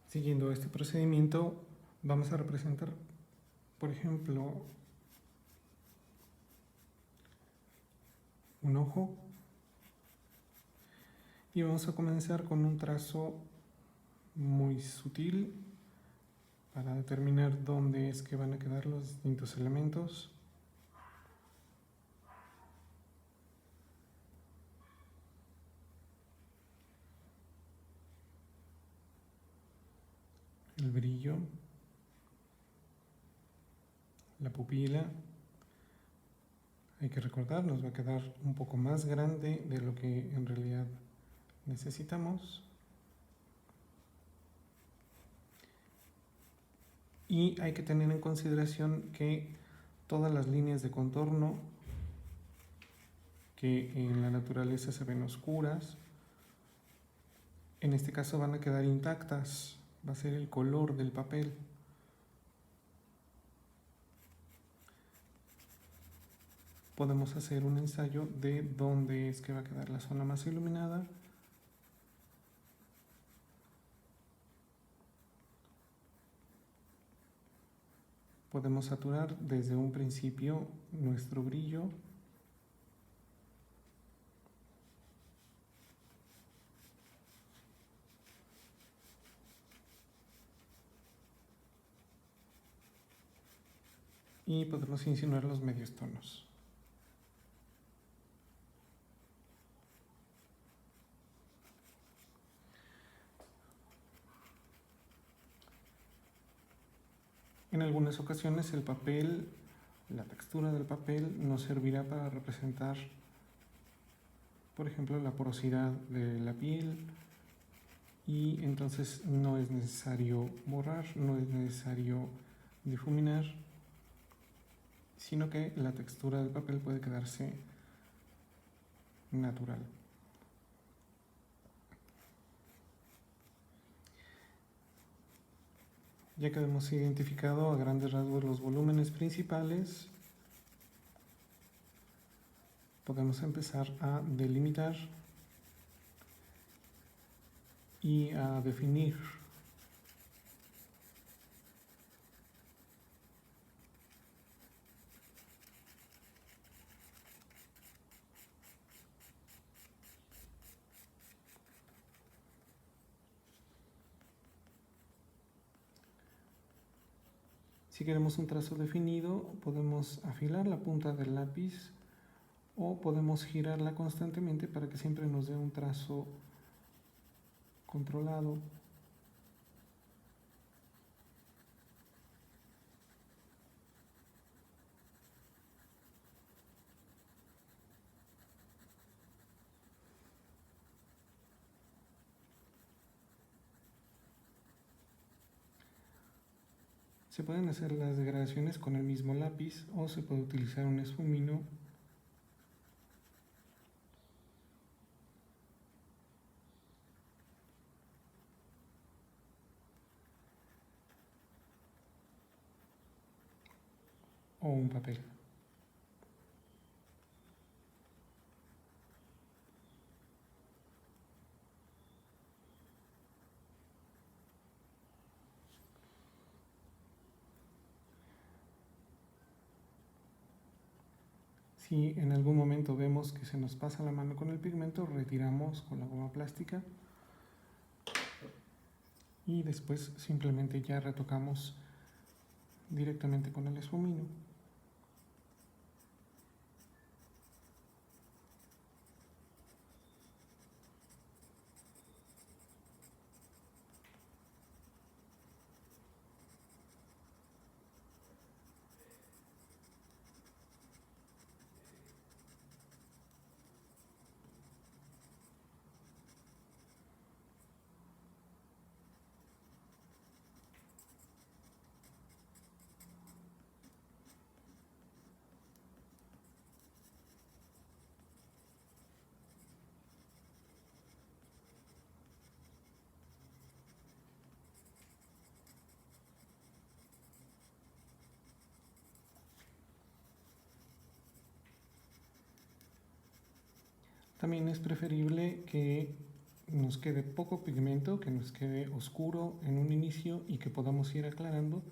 Siguiendo este procedimiento, vamos a representar, por ejemplo, un ojo y vamos a comenzar con un trazo muy sutil para determinar dónde es que van a quedar los distintos elementos. El brillo, la pupila. Hay que recordar, nos va a quedar un poco más grande de lo que en realidad necesitamos. Y hay que tener en consideración que todas las líneas de contorno que en la naturaleza se ven oscuras, en este caso van a quedar intactas, va a ser el color del papel. Podemos hacer un ensayo de dónde es que va a quedar la zona más iluminada. Podemos saturar desde un principio nuestro brillo. Y podemos insinuar los medios tonos. En algunas ocasiones el papel, la textura del papel nos servirá para representar, por ejemplo, la porosidad de la piel, y entonces no es necesario borrar, no es necesario difuminar, sino que la textura del papel puede quedarse natural. Ya que hemos identificado a grandes rasgos los volúmenes principales, podemos empezar a delimitar y a definir. Si queremos un trazo definido, podemos afilar la punta del lápiz o podemos girarla constantemente para que siempre nos dé un trazo controlado. Se pueden hacer las degradaciones con el mismo lápiz o se puede utilizar un esfumino. O un papel. Si en algún momento vemos que se nos pasa la mano con el pigmento, retiramos con la goma plástica y después simplemente ya retocamos directamente con el esfumino. También es preferible que nos quede poco pigmento, que nos quede oscuro en un inicio y que podamos ir aclarando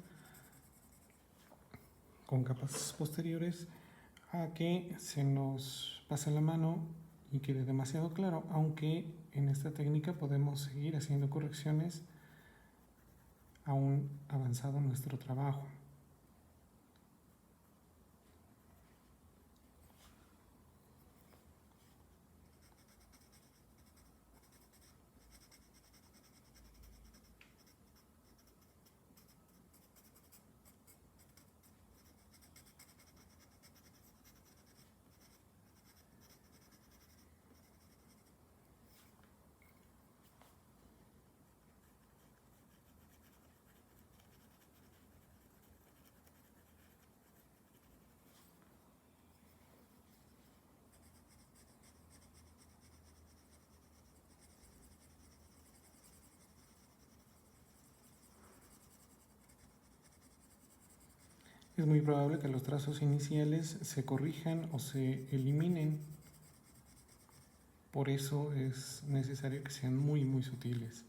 con capas posteriores a que se nos pase la mano y quede demasiado claro, aunque en esta técnica podemos seguir haciendo correcciones aún avanzado nuestro trabajo. Es muy probable que los trazos iniciales se corrijan o se eliminen. Por eso es necesario que sean muy sutiles.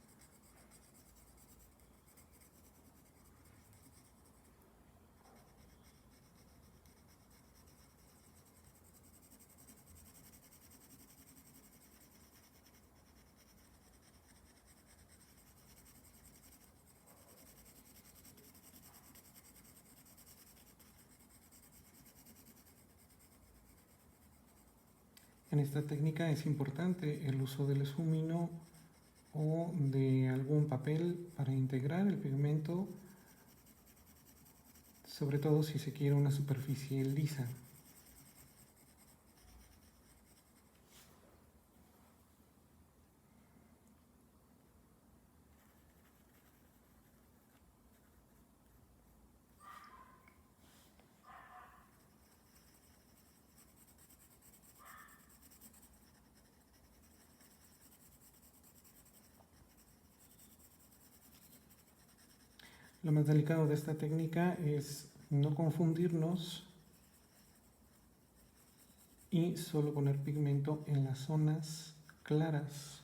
En esta técnica es importante el uso del esfumino o de algún papel para integrar el pigmento, sobre todo si se quiere una superficie lisa. Lo más delicado de esta técnica es no confundirnos y solo poner pigmento en las zonas claras.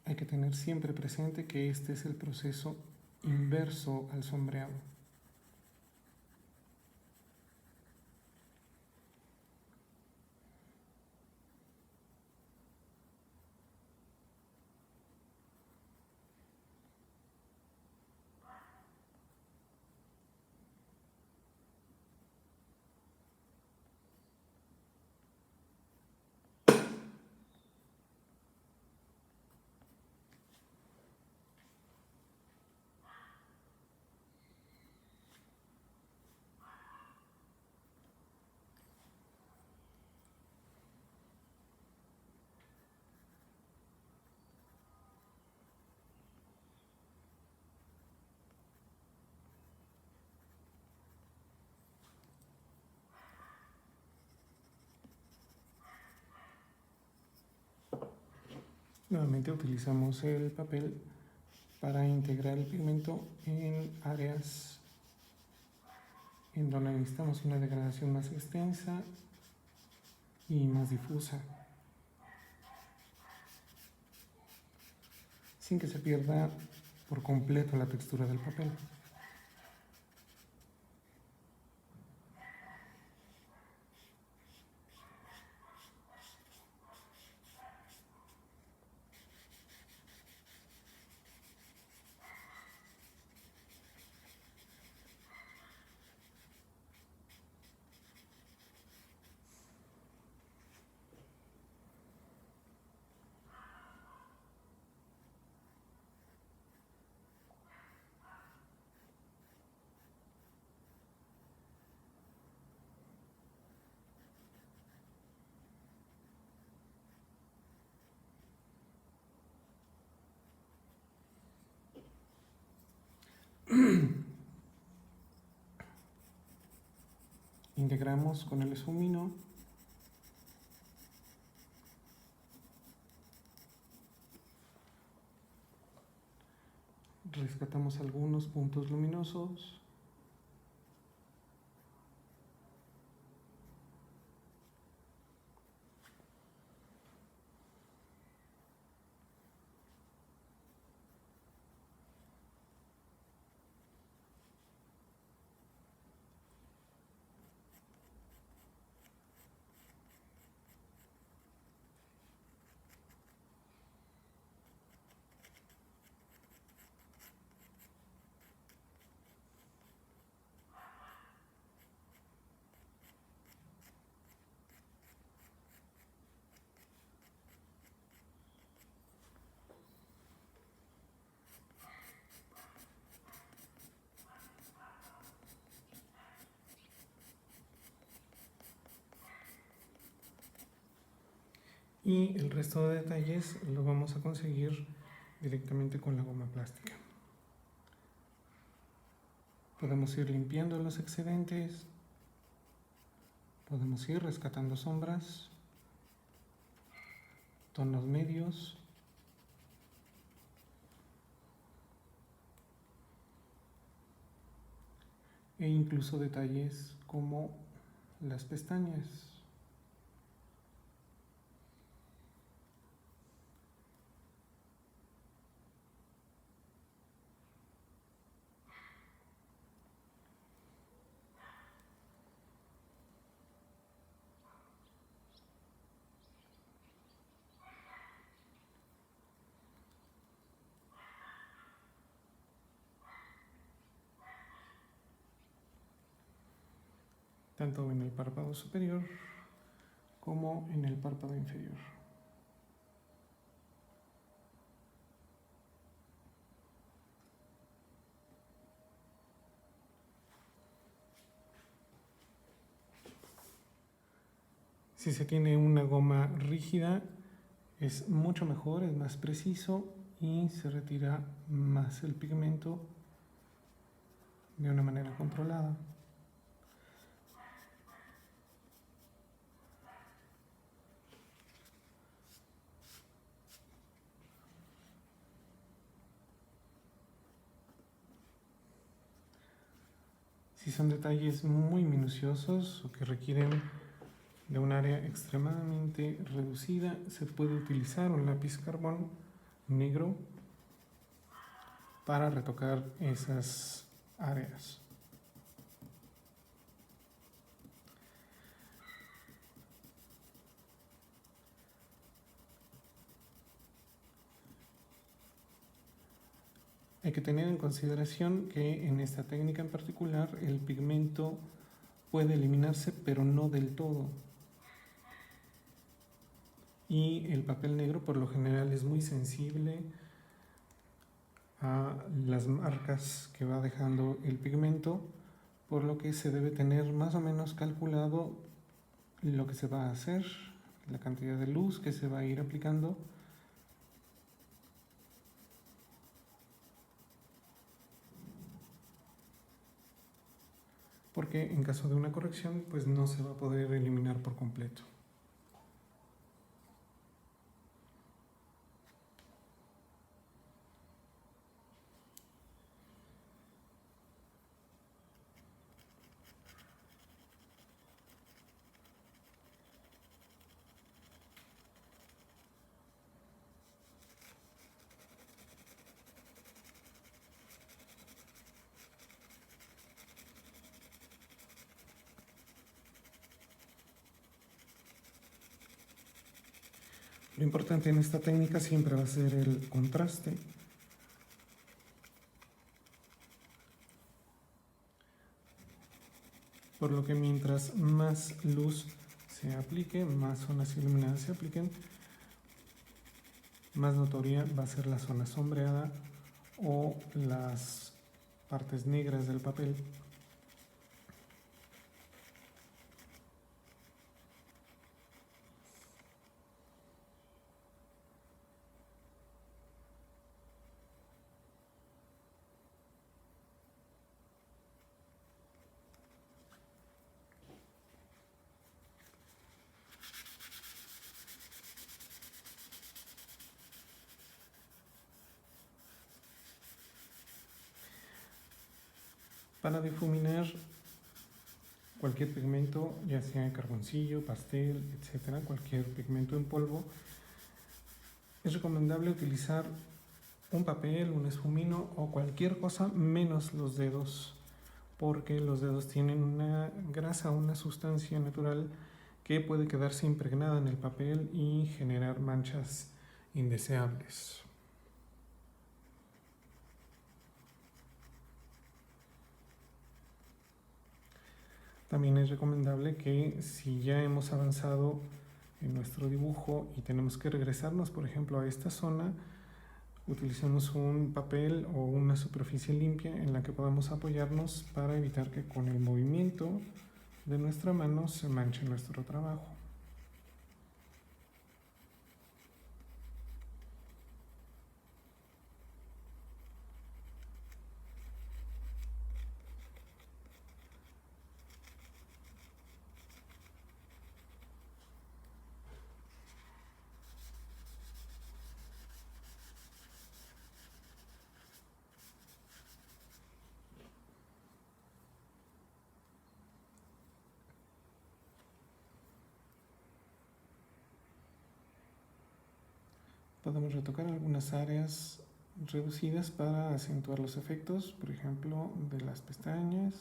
Hay que tener siempre presente que este es el proceso inverso al sombreado. Nuevamente utilizamos el papel para integrar el pigmento en áreas en donde necesitamos una degradación más extensa y más difusa, sin que se pierda por completo la textura del papel. Integramos con el esfumino rescatamos algunos puntos luminosos y el resto de detalles lo vamos a conseguir directamente con la goma plástica. Podemos ir limpiando los excedentes, podemos ir rescatando sombras, tonos medios, e incluso detalles como las pestañas. Tanto en el párpado superior como en el párpado inferior. Si se tiene una goma rígida, es mucho mejor, es más preciso y se retira más el pigmento de una manera controlada. Si son detalles muy minuciosos o que requieren de un área extremadamente reducida, se puede utilizar un lápiz carbón negro para retocar esas áreas. Hay que tener en consideración que en esta técnica en particular el pigmento puede eliminarse, pero no del todo. Y el papel negro por lo general es muy sensible a las marcas que va dejando el pigmento, por lo que se debe tener más o menos calculado lo que se va a hacer, la cantidad de luz que se va a ir aplicando, porque en caso de una corrección pues no se va a poder eliminar por completo. Lo importante en esta técnica siempre va a ser el contraste. Por lo que mientras más luz se aplique, más zonas iluminadas se apliquen, más notoria va a ser la zona sombreada o las partes negras del papel. Para difuminar cualquier pigmento, ya sea carboncillo, pastel, etcétera, cualquier pigmento en polvo, es recomendable utilizar un papel, un esfumino o cualquier cosa menos los dedos, porque los dedos tienen una grasa, una sustancia natural que puede quedarse impregnada en el papel y generar manchas indeseables. También es recomendable que si ya hemos avanzado en nuestro dibujo y tenemos que regresarnos, por ejemplo, a esta zona, utilicemos un papel o una superficie limpia en la que podamos apoyarnos para evitar que con el movimiento de nuestra mano se manche nuestro trabajo. Podemos retocar algunas áreas reducidas para acentuar los efectos, por ejemplo, de las pestañas.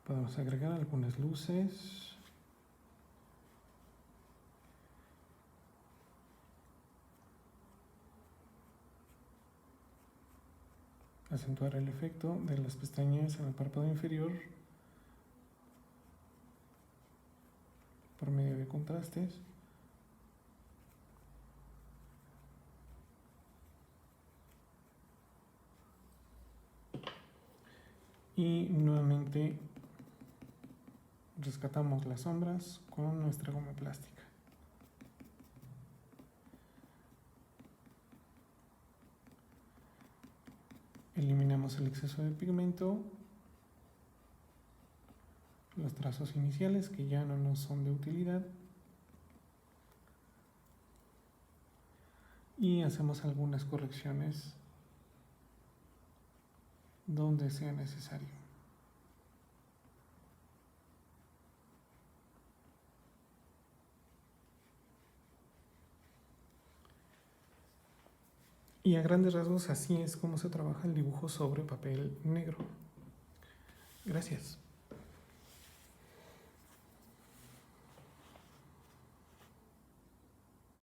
Podemos agregar algunas luces. Acentuar el efecto de las pestañas en el párpado inferior por medio de contrastes. Y nuevamente rescatamos las sombras con nuestra goma plástica. Eliminamos el exceso de pigmento, los trazos iniciales que ya no nos son de utilidad, y hacemos algunas correcciones donde sea necesario. Y a grandes rasgos así es como se trabaja el dibujo sobre papel negro. Gracias.